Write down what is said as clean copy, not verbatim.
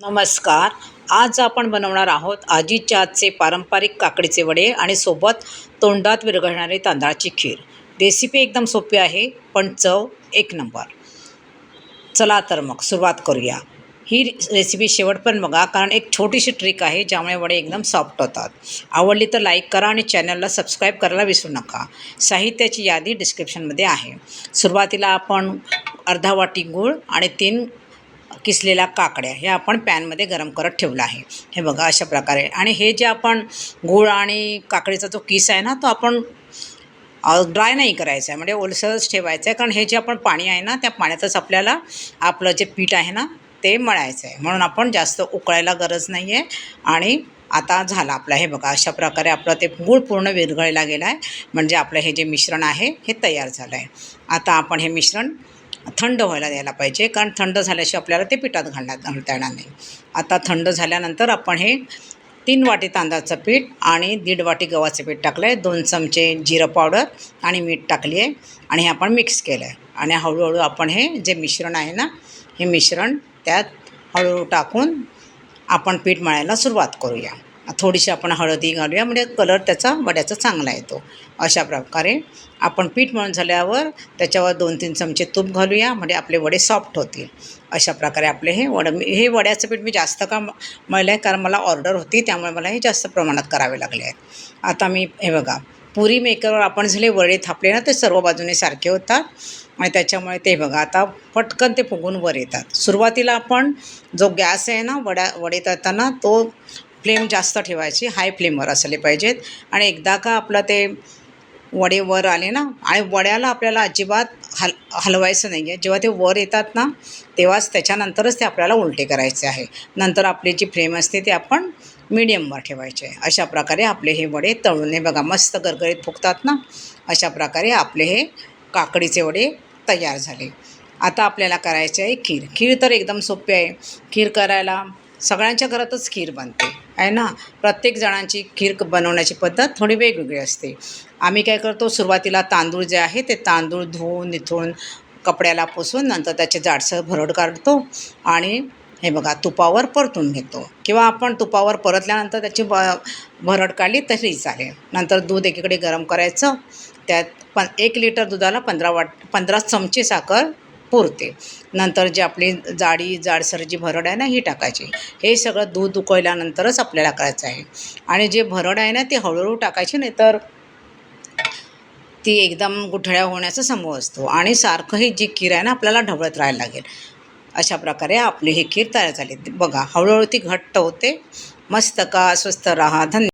नमस्कार. आज आपण बनवणार आहोत आजीच्या हातचे पारंपरिक काकडीचे वडे आणि सोबत तोंडात विरघळणारी तांदळाची खीर. रेसिपी एकदम सोपी आहे, पण चव एक नंबर. चला तर मग सुरुवात करूया. ही रेसिपी शेवटपर्यंत बघा, कारण एक छोटीशी ट्रिक आहे ज्यामुळे वडे एकदम सॉफ्ट होतात. आवडली तर लाईक करा आणि चॅनलला सबस्क्राईब करायला विसरू नका. साहित्याची यादी डिस्क्रिप्शनमध्ये आहे. सुरुवातीला आपण अर्धा वाटी गूळ आणि 3 किसलेल्या काकड्या हे आपण पॅनमध्ये गरम करत ठेवला आहे. हे बघा अशा प्रकारे. आणि हे जे आपण गूळ आणि काकडीचा जो किस आहे ना, तो आपण ड्राय नाही करायचा आहे, म्हणजे ओलसरच ठेवायचं आहे. कारण हे जे आपण पाणी आहे ना, त्या पाण्यातच आपल्याला आपलं जे पीठ आहे ना ते मळायचं आहे. म्हणून आपण जास्त उकळायला गरज नाही आहे. आणि आता झालं आपलं. हे बघा अशा प्रकारे आपलं ते गूळ पूर्ण विरघळला गेला आहे, म्हणजे आपलं हे जे मिश्रण आहे हे तयार झालं आहे. आता आपण हे मिश्रण थंड व्हायला द्यायला पाहिजे, कारण थंड झाल्याशिवाय आपल्याला ते पिठात घालता येणार नाही. आता थंड झाल्यानंतर आपण हे 3 वाटी तांदळाचं पीठ आणि 1.5 वाटी गव्हाचं पीठ टाकलं आहे. 2 चमचे जिरं पावडर आणि मीठ टाकली आहे आणि हे आपण मिक्स केलं आहे. आणि हळूहळू आपण हे जे मिश्रण आहे ना, हे मिश्रण त्यात हळूहळू टाकून आपण पीठ मळायला सुरुवात करूया. थोडीशी आपण हळदी घालूया, म्हणजे कलर त्याचा वड्याचा चांगला येतो. अशा प्रकारे आपण पीठ मळून झाल्यावर त्याच्यावर 2-3 चमचे तूप घालूया, म्हणजे आपले वडे सॉफ्ट होतील. अशा प्रकारे आपले हे वड्याचं पीठ मी जास्त का मळलं आहे, कारण मला ऑर्डर होती, त्यामुळे मला हे जास्त प्रमाणात करावे लागले आहेत. आता मी हे बघा, पुरी मेकरवर आपण झाले वडे थापले ना, ते सर्व बाजूने सारखे होतात आणि त्याच्यामुळे ते बघा आता पटकन ते फुगून वर येतात. सुरुवातीला आपण जो गॅस आहे ना, वडे तळताना तो फ्लेम जास्त ठेवायची, हाय फ्लेमवर असले पाहिजेत. आणि एकदा का आपलं ते वडे वर आले ना, आणि वड्याला आपल्याला अजिबात हलवायचं नाही आहे. जेव्हा ते वर येतात ना, तेव्हाच त्याच्यानंतरच ते आपल्याला उलटे करायचे आहे. नंतर आपली जी फ्लेम असते ते आपण मीडियमवर ठेवायचे. अशा प्रकारे आपले हे वडे तळून हे बघा मस्त गरगरीत फुगतात ना. अशा प्रकारे आपले हे काकडीचे वडे तयार झाले. आता आपल्याला करायचे आहे खीर. खीर तर एकदम सोपी आहे. खीर करायला सगळ्यांच्या घरातच खीर बनते आहे ना. प्रत्येक जणांची खीर बनवण्याची पद्धत थोडी वेगवेगळी असते. आम्ही काय करतो, सुरुवातीला तांदूळ जे आहे ते तांदूळ धुवून निथळून कपड्याला पुसून नंतर त्याचे जाडसर भरड काढतो आणि हे बघा तुपावर परतून घेतो, किंवा आपण तुपावर परतल्यानंतर त्याची भरड काढली तरी चालेल. नंतर दूध एकीकडे गरम करायचं, त्यात 1 लिटर दुधाला 15 चमचे साखर पुरते. नंतर जी आपली जाडसर जी भरड आहे ना, ही टाकायची. हे सगळं दूध उकळल्यानंतरच आपल्याला करायचं आहे. आणि जे भरड आहे ना, ती हळूहळू टाकायची, नाही तर ती एकदम गुठळ्या होण्याचा संभव असतो आणि सारखं ही जी खीर आहे ना, आपल्याला ढवळत राहायला लागेल. अशा प्रकारे आपली ही खीर तयार झाली. बघा हळूहळू ती घट्ट होते. मस्त का स्वस्त राहा. धन्यवाद.